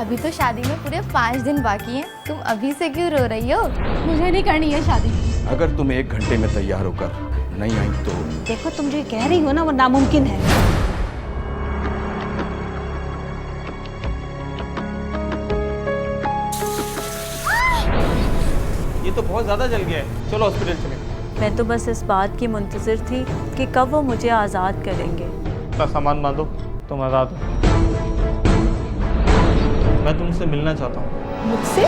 अभी तो शादी में पूरे 5 दिन बाकी हैं। तुम अभी से क्यों रो रही हो? मुझे नहीं करनी है शादी। अगर तुम 1 घंटे में तैयार होकर नहीं आई तो देखो तुम जो कह रही हो ना वो नामुमकिन है। ये तो बहुत ज्यादा जल गया है, चलो हॉस्पिटल चलें। मैं तो बस इस बात की मुंतज़िर थी कि कब वो मुझे आज़ाद करेंगे। अपना सामान बांधो, तुम आज़ाद हो। मैं तुमसे मिलना चाहता हूँ। मुझसे?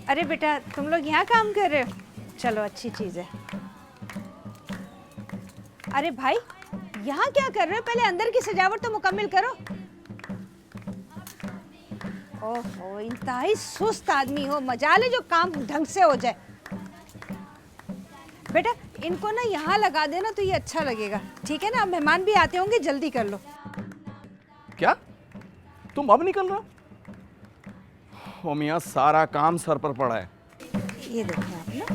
अरे बेटा तुम लोग यहाँ काम कर रहे हो, चलो अच्छी चीज़ है। अरे भाई यहाँ क्या कर रहे हो, पहले अंदर की सजावट तो मुकम्मल करो। ओहो इंतहाई सुस्त आदमी हो, मजाल है जो काम ढंग से हो जाए। बेटा इनको ना यहाँ लगा देना तो ये अच्छा लगेगा, ठीक है ना? अब मेहमान भी आते होंगे, जल्दी कर लो। क्या तुम अब निकल रहे हो? ओ मियाँ, सारा काम सर पर पड़ा है। ये देखो आप ना।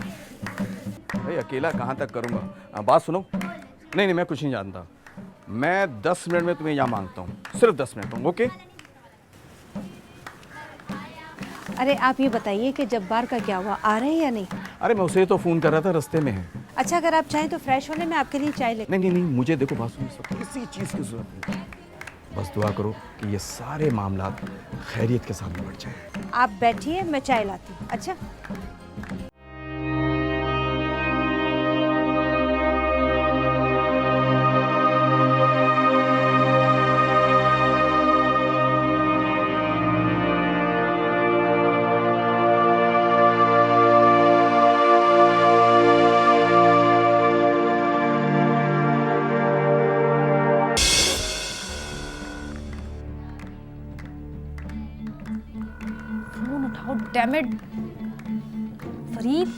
भाई अकेला कहाँ तक करूँगा? बात सुनो। नहीं, मैं कुछ नहीं जानता। मैं 10 मिनट में तुम्हें यहाँ मांगता हूँ, सिर्फ 10 मिनट में, ओके? अरे आप ये बताइए कि जब्बार का क्या हुआ, आ रहे हैं या नहीं? अरे मैं उसे तो फ़ोन कर रहा था, रास्ते में है। अच्छा अगर आप चाहें तो फ्रेश होने में आपके लिए चाय ले। नहीं, मुझे देखो बात सुनो, सब किसी चीज़ की जरूरत नहीं। बस दुआ करो कि ये सारे मामला खैरियत के सामने बढ़ जाए। आप बैठिए, मैं चाय लाती हूँ। अच्छा फोन उठाओ, damn it. Farid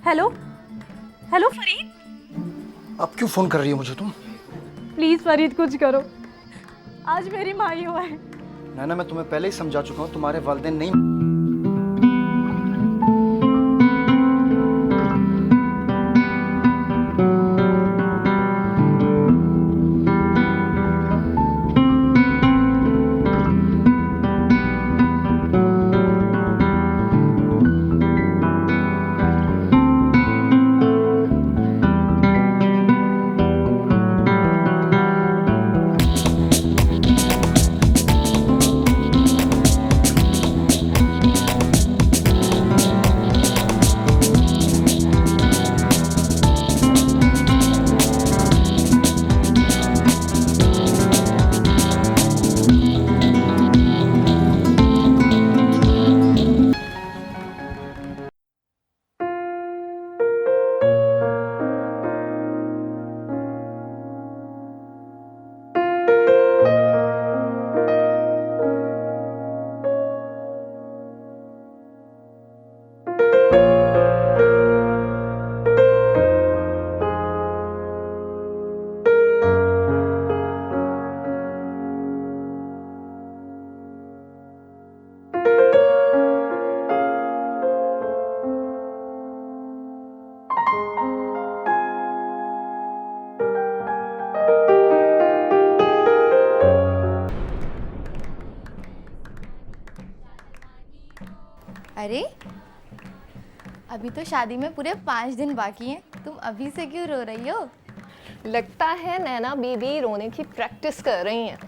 hello hello Farid, अब क्यों फोन कर रही हो मुझे तुम? प्लीज़ फरीद कुछ करो, आज मेरी माई हुआ है। नैना मैं तुम्हें पहले ही समझा चुका हूँ, तुम्हारे वालिदैन नहीं। अरे अभी तो शादी में पूरे 5 दिन बाकी हैं। तुम अभी से क्यों रो रही हो? लगता है नैना बीबी रोने की प्रैक्टिस कर रही हैं।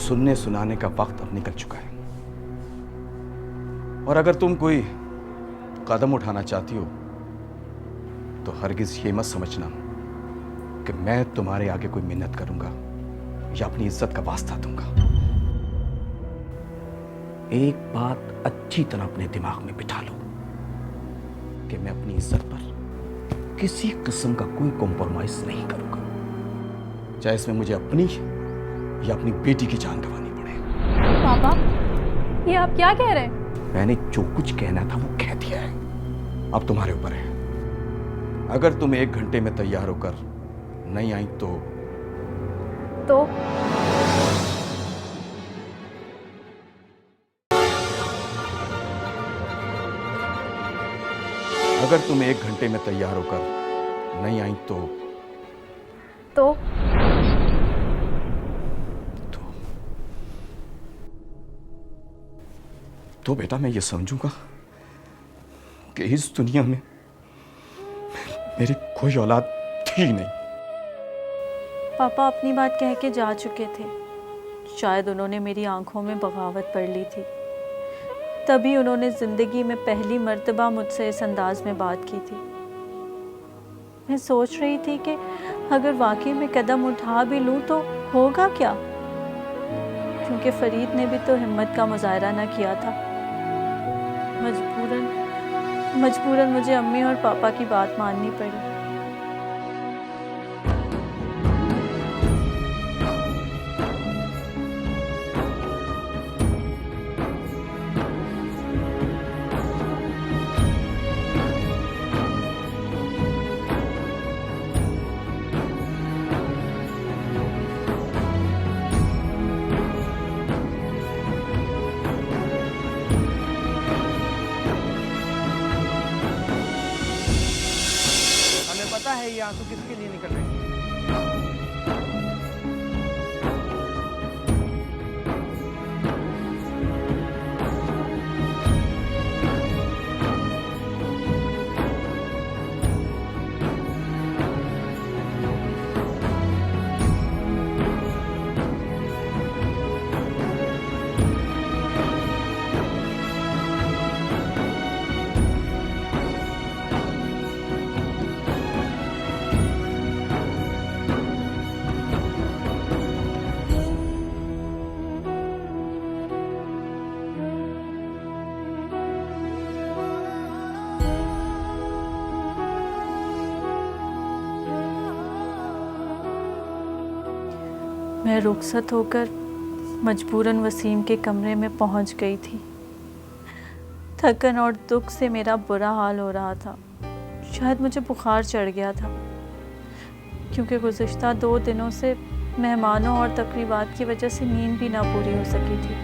सुनने सुनाने का वक्त अब निकल चुका है। और अगर तुम कोई कदम उठाना चाहती हो तो हरगिज ये मत समझना कि मैं तुम्हारे आगे कोई मिन्नत करूंगा या अपनी इज्जत का वास्ता दूंगा। एक बात अच्छी तरह अपने दिमाग में बिठा लो कि मैं अपनी इज्जत पर किसी किस्म का कोई कॉम्प्रोमाइज नहीं करूंगा, चाहे इसमें मुझे अपनी या अपनी बेटी की जान गंवानी पड़े। पापा, ये आप क्या कह रहे हैं? मैंने जो कुछ कहना था वो कह दिया है, अब तुम्हारे ऊपर है। अगर तुम 1 घंटे में तैयार होकर नहीं आई तो अगर तुम 1 घंटे में तैयार होकर नहीं आई तो बेटा मैं ये समझूंगा कि इस दुनिया में मेरी कोई औलाद थी नहीं। पापा अपनी बात कह के जा चुके थे। शायद उन्होंने मेरी आंखों में बगावत पढ़ ली थी, तभी उन्होंने ज़िंदगी में पहली मर्तबा मुझसे इस अंदाज में बात की थी। मैं सोच रही थी कि अगर वाकई में कदम उठा भी लूँ तो होगा क्या, क्योंकि फरीद ने भी तो हिम्मत का मुजाहरा ना किया था। मजबूरन मुझे अम्मी और पापा की बात माननी पड़ी। पता है ये आंसू किसके लिए निकल रहे हैं? मैं रुखसत होकर मजबूरन वसीम के कमरे में पहुंच गई थी। थकन और दुख से मेरा बुरा हाल हो रहा था। शायद मुझे बुखार चढ़ गया था, क्योंकि गुज़िश्ता 2 दिनों से मेहमानों और तकरीबात की वजह से नींद भी ना पूरी हो सकी थी।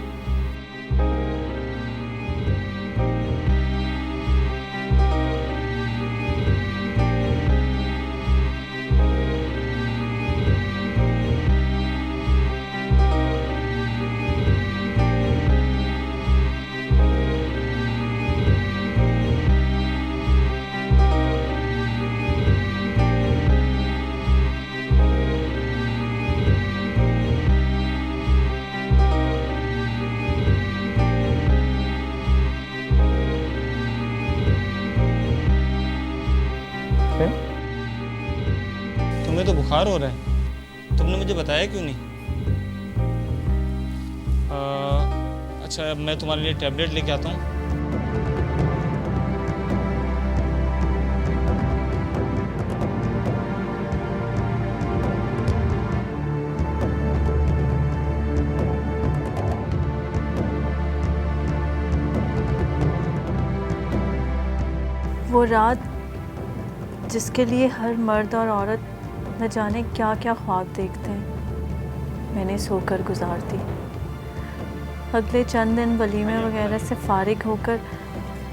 तुम्हें तो बुखार हो रहा है, तुमने मुझे बताया क्यों नहीं? अच्छा, मैं तुम्हारे लिए टैबलेट लेके आता हूँ। वो रात जिसके लिए हर मर्द और औरत न जाने क्या क्या ख्वाब देखते हैं, मैंने सोकर गुजार दी। अगले चंद दिन वलीमे वगैरह से फारिग होकर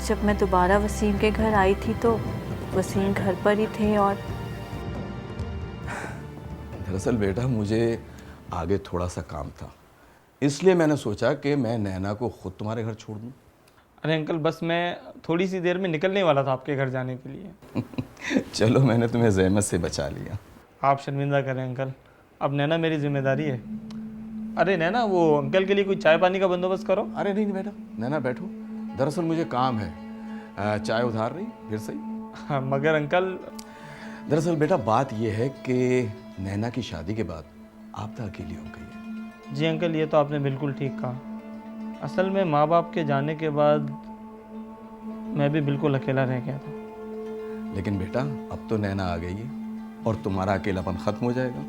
जब मैं दोबारा वसीम के घर आई थी तो वसीम घर पर ही थे। और दरअसल बेटा मुझे आगे थोड़ा सा काम था, इसलिए मैंने सोचा कि मैं नैना को खुद तुम्हारे घर छोड़ दूँ। अरे अंकल, बस मैं थोड़ी सी देर में निकलने वाला था आपके घर जाने के लिए। चलो मैंने तुम्हें जहमत से बचा लिया। आप शर्मिंदा करें अंकल, अब नैना मेरी जिम्मेदारी है। अरे नैना, वो अंकल के लिए कोई चाय पानी का बंदोबस्त करो। अरे नहीं मैडम, नैना बैठो, दरअसल मुझे काम है। चाय उधार नहीं, फिर सही। हाँ, मगर अंकल। दरअसल बेटा बात यह है कि नैना की शादी के बाद आप तो अकेली हो गई है। जी अंकल, ये तो आपने बिल्कुल ठीक कहा। असल में माँ बाप के जाने के बाद मैं भी बिल्कुल अकेला रह गया था। लेकिन बेटा अब तो नैना आ गई है और तुम्हारा अकेलापन खत्म हो जाएगा।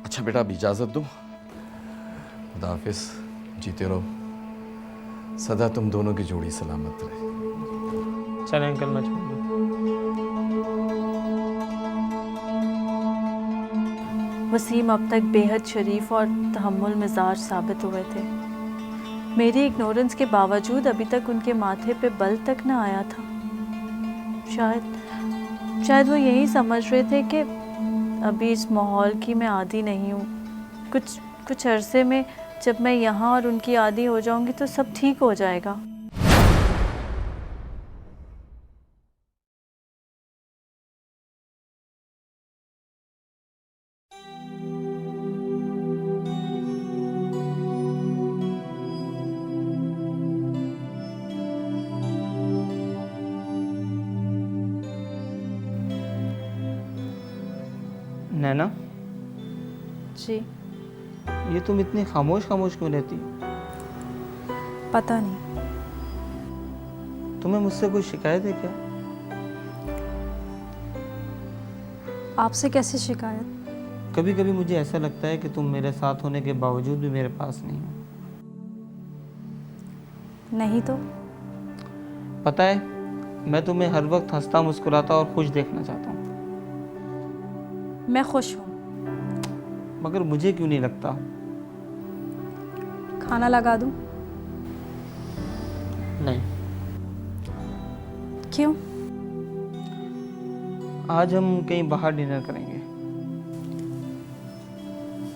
अच्छा बेटा, अब इजाज़त दो। खुदा हाफिज, जीते रहो, सदा तुम दोनों की जोड़ी सलामत रहे। चले अंकल, मैं छोड़ दूँ। वसीम अब तक बेहद शरीफ और तहम्मुल मिजाज साबित हुए थे। मेरी इग्नोरेंस के बावजूद अभी तक उनके माथे पे बल तक ना आया था। शायद वो यही समझ रहे थे कि अभी इस माहौल की मैं आदी नहीं हूँ। कुछ अरसे में जब मैं यहाँ और उनकी आदी हो जाऊँगी तो सब ठीक हो जाएगा। नैना, जी। ये तुम इतनी खामोश खामोश क्यों रहती हो? पता नहीं। तुम्हें मुझसे कोई शिकायत है क्या? आपसे कैसी शिकायत? कभी कभी मुझे ऐसा लगता है कि तुम मेरे साथ होने के बावजूद भी मेरे पास नहीं हो। नहीं तो? पता है, मैं तुम्हें हर वक्त हंसता मुस्कुराता और खुश देखना चाहता हूँ। मैं खुश हूँ। मगर मुझे क्यों नहीं लगता? खाना लगा दूँ? नहीं। क्यों? आज हम कहीं बाहर डिनर करेंगे।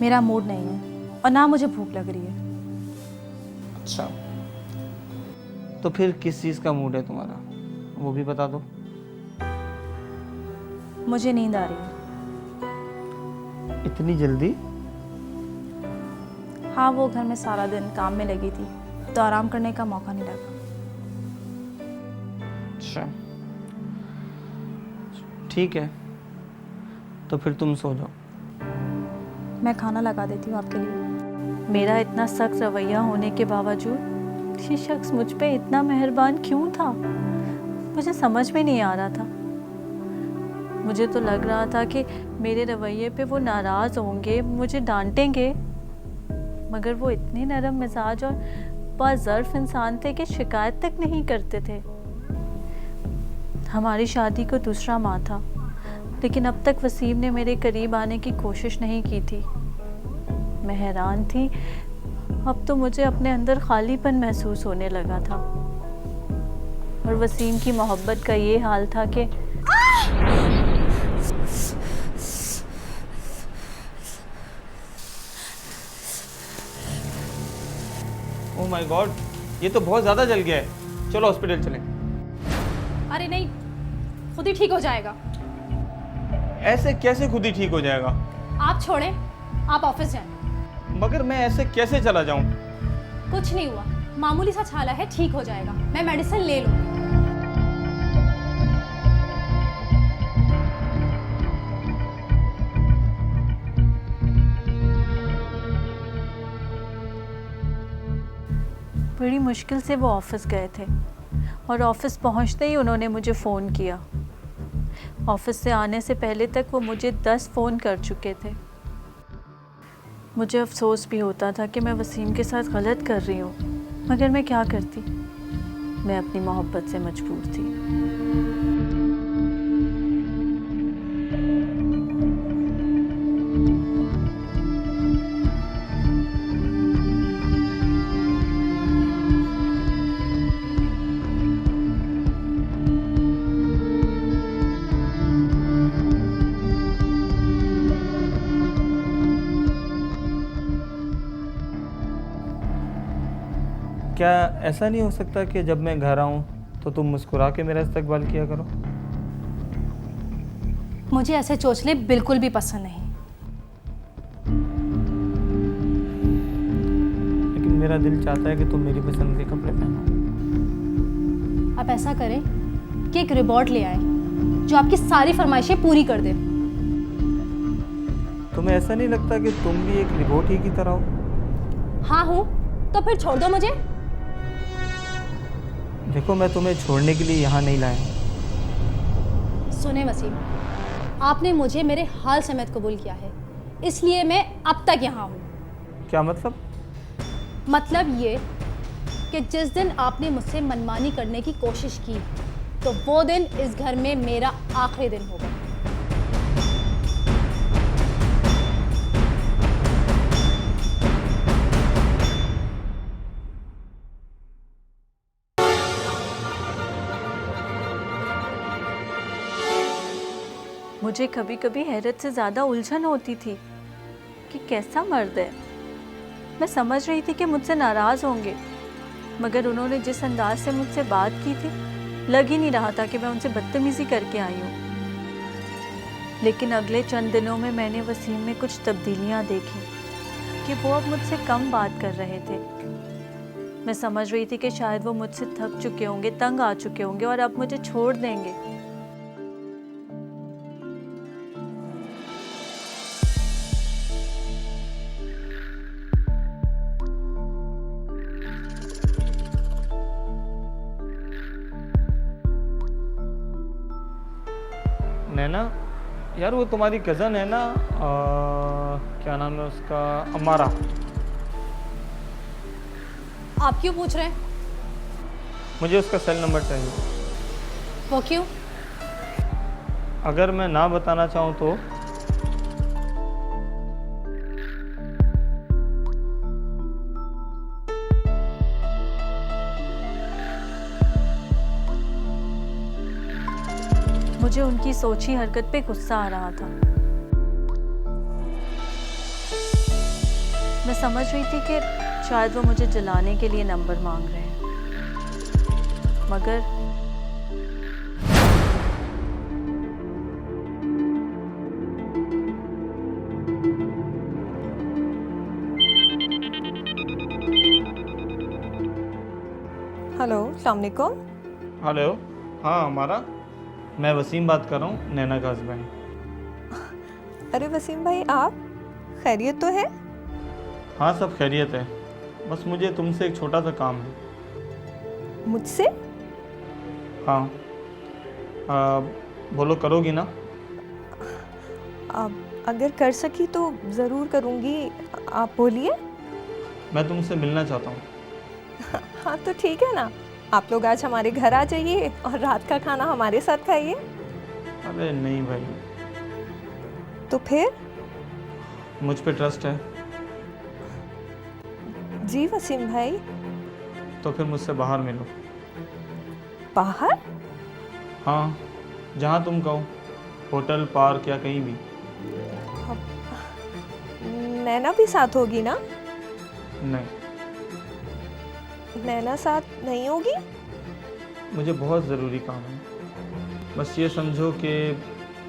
मेरा मूड नहीं है और ना मुझे भूख लग रही है। अच्छा, तो फिर किस चीज़ का मूड है तुम्हारा, वो भी बता दो। मुझे नींद आ रही है। इतनी जल्दी? हाँ, वो घर में सारा दिन काम में लगी थी तो आराम करने का मौका नहीं लगा। अच्छा, ठीक है, तो फिर तुम सो जाओ। मैं खाना लगा देती हूँ आपके लिए। मेरा इतना सख्त रवैया होने के बावजूद ये शख्स मुझ पे इतना मेहरबान क्यों था, मुझे समझ में नहीं आ रहा था। मुझे तो लग रहा था कि मेरे रवैये पे वो नाराज़ होंगे, मुझे डांटेंगे, मगर वो इतने नरम मिजाज और बाज़र्फ इंसान थे कि शिकायत तक नहीं करते थे। हमारी शादी को दूसरा माह था, लेकिन अब तक वसीम ने मेरे करीब आने की कोशिश नहीं की थी। मैं हैरान थी, अब तो मुझे अपने अंदर खालीपन महसूस होने लगा था। और वसीम की मोहब्बत का ये हाल था कि ओह माय गॉड, ये तो बहुत ज़्यादा जल गया है। चलो हॉस्पिटल चलें। अरे नहीं, खुद ही ठीक हो जाएगा। ऐसे कैसे खुद ही ठीक हो जाएगा? आप छोड़ें, आप ऑफिस जाएं। मगर मैं ऐसे कैसे चला जाऊं? कुछ नहीं हुआ, मामूली सा छाला है, ठीक हो जाएगा। मैं मेडिसिन ले लूँगी। बड़ी मुश्किल से वो ऑफ़िस गए थे और ऑफ़िस पहुंचते ही उन्होंने मुझे फ़ोन किया। ऑफ़िस से आने से पहले तक वो मुझे 10 फ़ोन कर चुके थे। मुझे अफसोस भी होता था कि मैं वसीम के साथ गलत कर रही हूँ, मगर मैं क्या करती, मैं अपनी मोहब्बत से मजबूर थी। क्या ऐसा नहीं हो सकता कि जब मैं घर आऊं तो तुम मुस्कुरा के मेरा इस्तकबाल किया करो? मुझे ऐसे चोचले बिल्कुल भी पसंद नहीं। मेरा दिल चाहता है कि तुम मेरी पसंद के कपड़े पहनो। आप ऐसा करें कि एक रिबॉट ले आए जो आपकी सारी फरमाइशें पूरी कर दे। तुम्हें ऐसा नहीं लगता कि तुम भी एक रिबोट ही की तरह हो? हाँ हूँ, तो फिर छोड़ दो मुझे। देखो, मैं तुम्हें छोड़ने के लिए यहाँ नहीं लाया हूँ। सुने वसीम, आपने मुझे मेरे हाल समेत कबूल किया है, इसलिए मैं अब तक यहाँ हूँ। क्या मतलब? मतलब ये कि जिस दिन आपने मुझसे मनमानी करने की कोशिश की तो वो दिन इस घर में मेरा आखिरी दिन होगा। मुझे कभी कभी हैरत से ज़्यादा उलझन होती थी कि कैसा मर्द है। मैं समझ रही थी कि मुझसे नाराज़ होंगे, मगर उन्होंने जिस अंदाज से मुझसे बात की थी, लग ही नहीं रहा था कि मैं उनसे बदतमीज़ी करके आई हूँ। लेकिन अगले चंद दिनों में मैंने वसीम में कुछ तब्दीलियाँ देखी कि वो अब मुझसे कम बात कर रहे थे। मैं समझ रही थी कि शायद वो मुझसे थक चुके होंगे, तंग आ चुके होंगे और अब मुझे छोड़ देंगे। नैना, यार वो तुम्हारी कज़न है ना, क्या नाम है उसका, अमारा। आप क्यों पूछ रहे हैं? मुझे उसका सेल नंबर चाहिए। वो क्यों? अगर मैं ना बताना चाहूँ तो? मुझे उनकी सोची हरकत पे गुस्सा आ रहा था। मैं समझ रही थी कि शायद वो मुझे जलाने के लिए नंबर मांग रहे हैं, मगर हेलो, अस्सलाम वालेकुम। हेलो, हाँ हमारा, मैं वसीम बात कर रहा हूँ, नैना का हस्बैंड। अरे वसीम भाई, आप खैरियत तो है? हाँ, सब खैरियत है, बस मुझे तुमसे एक छोटा सा काम है। मुझसे? हाँ, बोलो, करोगी ना? अगर कर सकी तो ज़रूर करूँगी, आप बोलिए। मैं तुमसे मिलना चाहता हूँ। हाँ तो ठीक है ना, आप लोग आज हमारे घर आ जाइए और रात का खाना हमारे साथ खाइए। अरे नहीं भाई। तो फिर? मुझ पे ट्रस्ट है? जी वसीम भाई। तो फिर मुझसे बाहर मिलो। बाहर? हाँ, जहाँ तुम कहो, होटल, पार्क या कहीं भी। नैना भी साथ होगी ना? नहीं। नैना साथ नहीं होगी? मुझे बहुत ज़रूरी काम है, बस ये समझो कि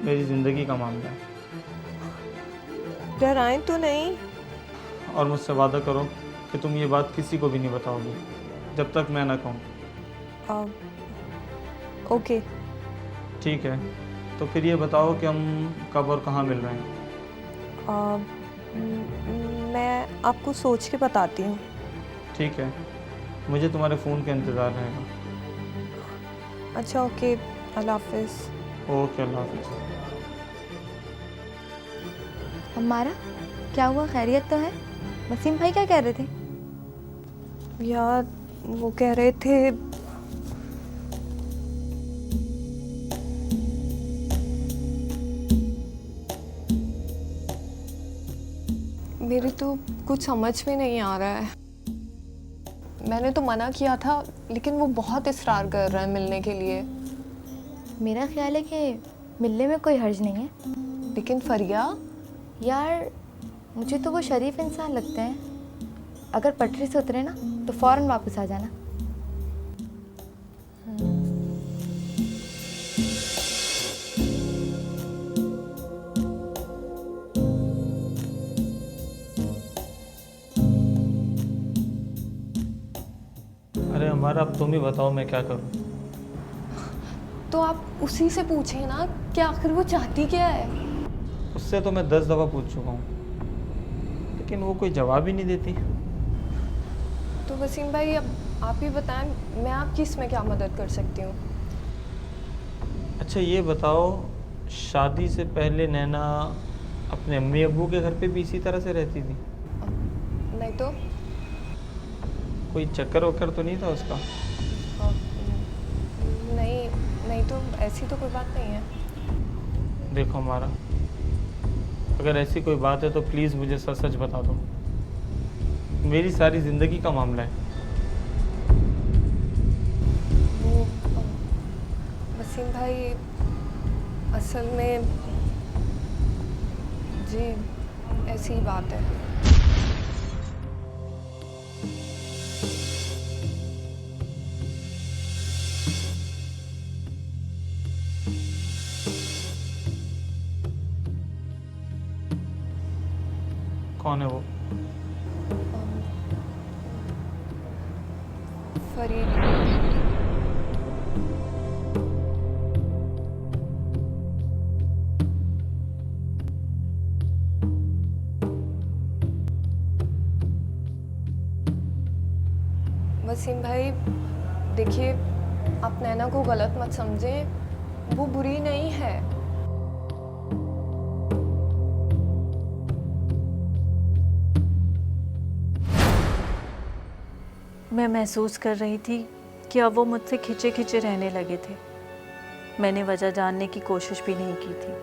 मेरी ज़िंदगी का मामला है। डराएं तो नहीं? और मुझसे वादा करो कि तुम ये बात किसी को भी नहीं बताओगी जब तक मैं ना कहूँ। ओके। ठीक है, तो फिर ये बताओ कि हम कब और कहाँ मिल रहे हैं? मैं आपको सोच के बताती हूँ। ठीक है, मुझे तुम्हारे फ़ोन का इंतज़ार रहेगा। अच्छा, ओके, अल्लाह हाफिज़। ओके, अल्लाह हाफिज़। हमारा क्या हुआ, खैरियत तो है? वसीम भाई क्या कह रहे थे? यार वो कह रहे थे मेरी तो कुछ समझ में नहीं आ रहा है। मैंने तो मना किया था, लेकिन वो बहुत इस्रार कर रहा है मिलने के लिए। मेरा ख्याल है कि मिलने में कोई हर्ज नहीं है। लेकिन फरिया, यार मुझे तो वो शरीफ इंसान लगते हैं। अगर पटरी से उतरे ना तो फ़ौरन वापस आ जाना। हमारा, अब तुम ही बताओ मैं क्या करूं। तो आप उसी से पूछिए ना कि आखिर वो चाहती क्या है। उससे तो मैं 10 दफ़ा पूछ चुका हूँ, लेकिन वो कोई जवाब ही नहीं देती। तो वसीम भाई अब आप ही बताएं, मैं आपकी इसमें क्या मदद कर सकती हूँ। अच्छा ये बताओ, शादी से पहले नैना अपने अम्मी अब्बू के घर पे भी इसी तरह से रहती थी? नहीं तो कोई चक्कर वक्कर तो नहीं था उसका? नहीं नहीं, तो ऐसी तो कोई बात नहीं है। देखो हमारा, अगर ऐसी कोई बात है तो प्लीज़ मुझे सच सच बता दो। मेरी सारी ज़िंदगी का मामला है। वो वसीम भाई असल में जी ऐसी ही बात है। कौन है वो? फरीद। वसीम भाई देखिए, आप नैना को गलत मत समझें, वो बुरी नहीं है। मैं महसूस कर रही थी कि अब वो मुझसे खिंचे खिंचे रहने लगे थे। मैंने वजह जानने की कोशिश भी नहीं की थी।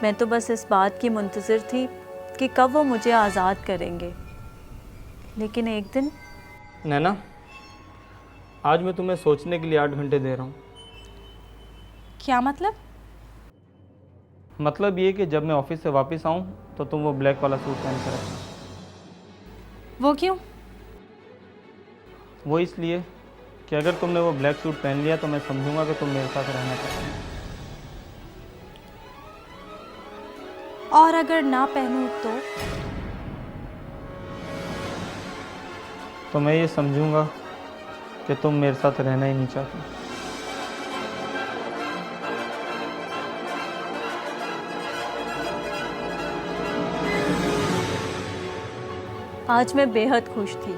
मैं तो बस इस बात की मुंतज़िर थी कि कब वो मुझे आज़ाद करेंगे। लेकिन एक दिन नैना, आज मैं तुम्हें सोचने के लिए 8 घंटे दे रहा हूँ। क्या मतलब? मतलब ये कि जब मैं ऑफिस से वापस आऊँ तो तुम वो ब्लैक वाला सूट पहन कर रखना। वो क्यों? वो इसलिए कि अगर तुमने वो ब्लैक सूट पहन लिया तो मैं समझूंगा कि तुम मेरे साथ रहना चाहते हो। और अगर ना पहनूं तो मैं ये समझूंगा कि तुम मेरे साथ रहना ही नहीं चाहती। आज मैं बेहद खुश थी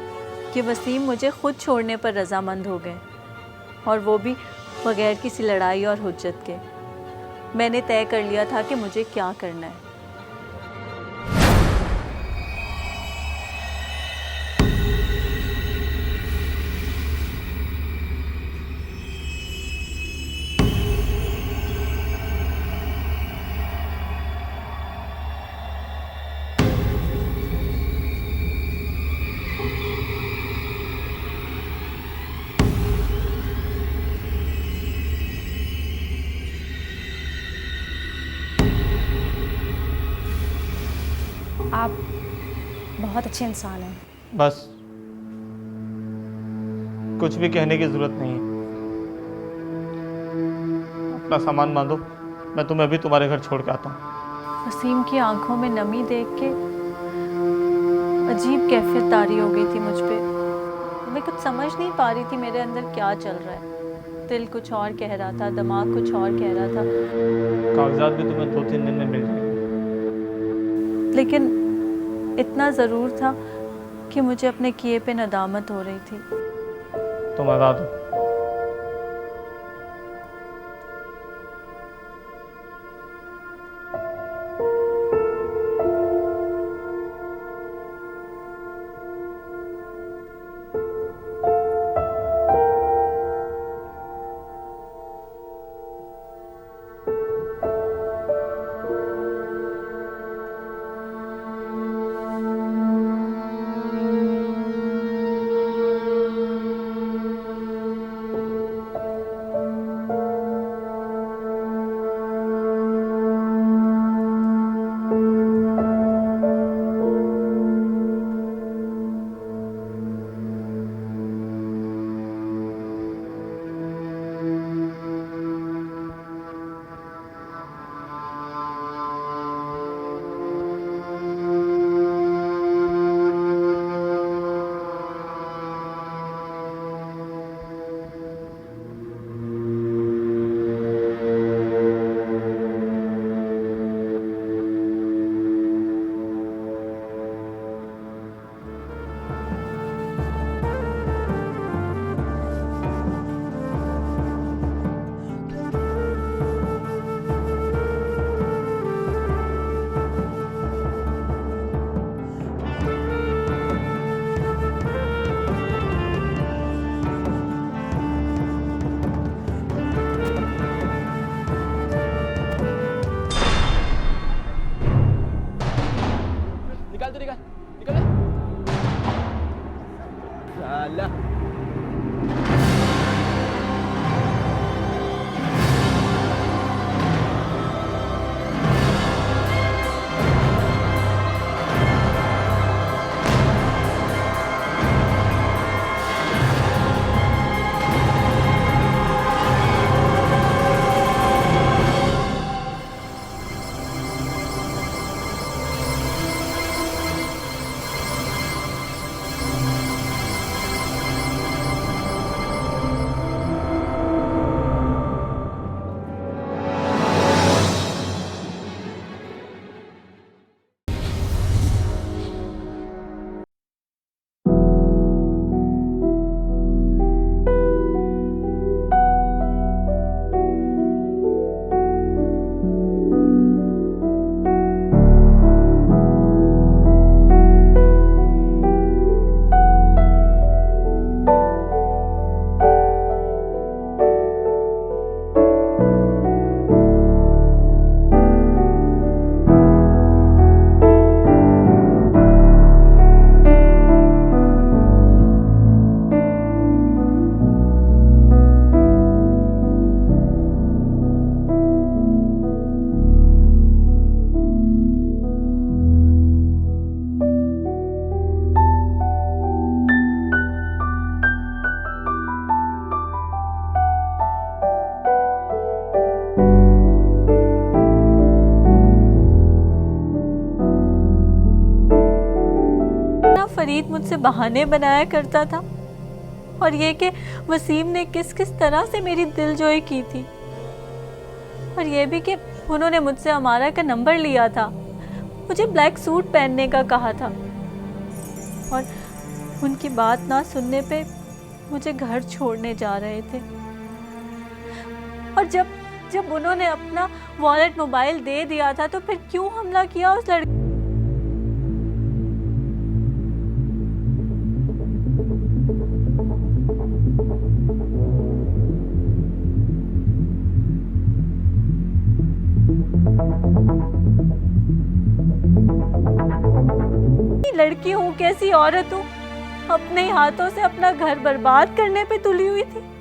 कि वसीम मुझे खुद छोड़ने पर रज़ामंद हो गए, और वो भी बगैर किसी लड़ाई और हुज्जत के। मैंने तय कर लिया था कि मुझे क्या करना है। आप बहुत अच्छे इंसान हैं। बस, कुछ भी कहने की ज़रूरत नहीं है। अपना सामान बांधो, मैं तुम्हें अभी तुम्हारे घर छोड़ के आता हूँ। वसीम की आंखों में नमी देख के अजीब कैफियत तारी हो गई थी मुझ पे। मैं कुछ समझ नहीं पा रही थी मेरे अंदर क्या चल रहा है। दिल कुछ और कह रहा था, दिमाग कुछ और कह रहा था। कागजात भी तुम्हें 2-3 दिन में मिल जाएंगे। लेकिन इतना ज़रूर था कि मुझे अपने किए पे नदामत हो रही थी। तुम आज़ाद हो। फरीद मुझसे बहाने बनाया करता था, और ये कि वसीम ने किस किस तरह से मेरी दिलजोई की थी, और ये भी कि उन्होंने मुझसे अमारा का नंबर लिया था, मुझे ब्लैक सूट पहनने का कहा था, और उनकी बात ना सुनने पे मुझे घर छोड़ने जा रहे थे। और जब उन्होंने अपना वॉलेट मोबाइल दे दिया था तो फिर क्यों हमला किया उस लड़के? लड़की हूँ, कैसी औरत हूँ, अपने हाथों से अपना घर बर्बाद करने पे तुली हुई थी।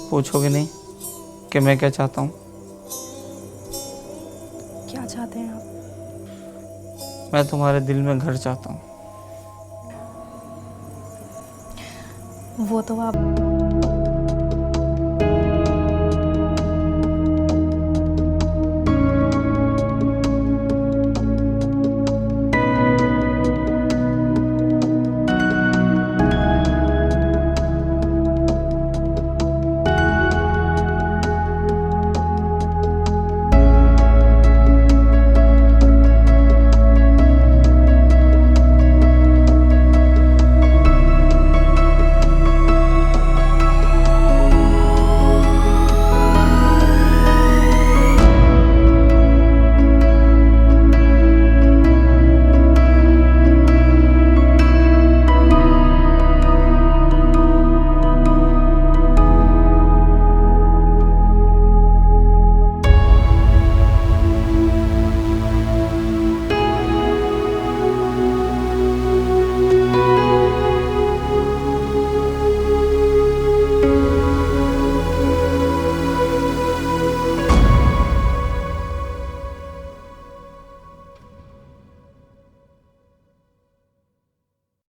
पूछोगे नहीं कि मैं क्या चाहता हूँ? क्या चाहते हैं आप? मैं तुम्हारे दिल में घर चाहता हूँ। वो तो आप